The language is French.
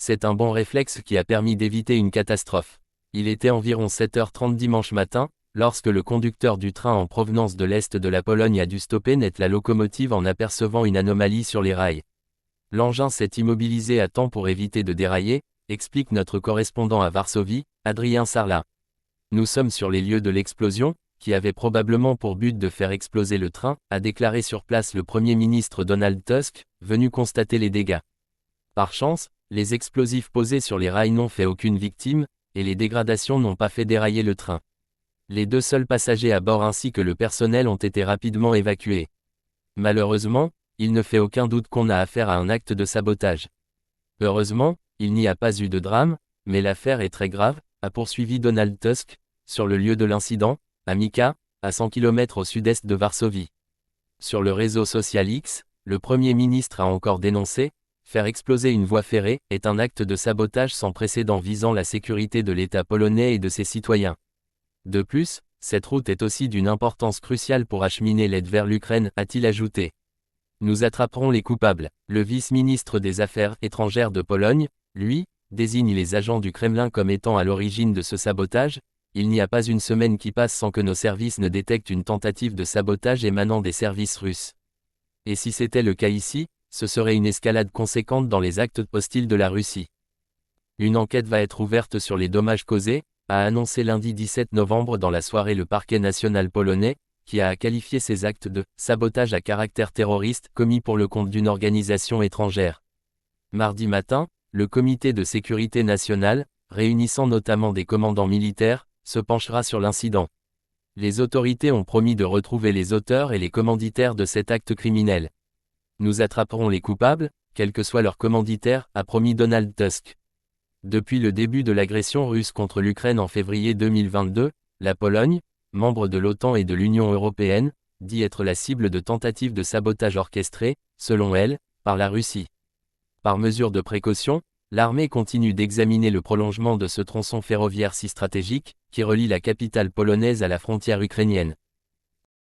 C'est un bon réflexe qui a permis d'éviter une catastrophe. Il était environ 7h30 dimanche matin, lorsque le conducteur du train en provenance de l'est de la Pologne a dû stopper net la locomotive en apercevant une anomalie sur les rails. L'engin s'est immobilisé à temps pour éviter de dérailler, explique notre correspondant à Varsovie, Adrien Sarlat. Nous sommes sur les lieux de l'explosion, qui avait probablement pour but de faire exploser le train, a déclaré sur place le Premier ministre Donald Tusk, venu constater les dégâts. Par chance, les explosifs posés sur les rails n'ont fait aucune victime, et les dégradations n'ont pas fait dérailler le train. Les 2 seuls passagers à bord ainsi que le personnel ont été rapidement évacués. Malheureusement, il ne fait aucun doute qu'on a affaire à un acte de sabotage. Heureusement, il n'y a pas eu de drame, mais l'affaire est très grave, a poursuivi Donald Tusk, sur le lieu de l'incident, à Mika, à 100 km au sud-est de Varsovie. Sur le réseau social X, le Premier ministre a encore dénoncé « Faire exploser une voie ferrée est un acte de sabotage sans précédent visant la sécurité de l'État polonais et de ses citoyens. » De plus, cette route est aussi d'une importance cruciale pour acheminer l'aide vers l'Ukraine, a-t-il ajouté. Nous attraperons les coupables. Le vice-ministre des Affaires étrangères de Pologne, lui, désigne les agents du Kremlin comme étant à l'origine de ce sabotage. Il n'y a pas une semaine qui passe sans que nos services ne détectent une tentative de sabotage émanant des services russes. Et si c'était le cas ici, ce serait une escalade conséquente dans les actes hostiles de la Russie. Une enquête va être ouverte sur les dommages causés, a annoncé lundi 17 novembre dans la soirée le parquet national polonais, qui a qualifié ces actes de « sabotage à caractère terroriste » commis pour le compte d'une organisation étrangère. Mardi matin, le comité de sécurité nationale, réunissant notamment des commandants militaires, se penchera sur l'incident. Les autorités ont promis de retrouver les auteurs et les commanditaires de cet acte criminel. Nous attraperons les coupables, quel que soit leur commanditaire, a promis Donald Tusk. Depuis le début de l'agression russe contre l'Ukraine en février 2022, la Pologne, membre de l'OTAN et de l'Union européenne, dit être la cible de tentatives de sabotage orchestrées, selon elle, par la Russie. Par mesure de précaution, l'armée continue d'examiner le prolongement de ce tronçon ferroviaire si stratégique, qui relie la capitale polonaise à la frontière ukrainienne.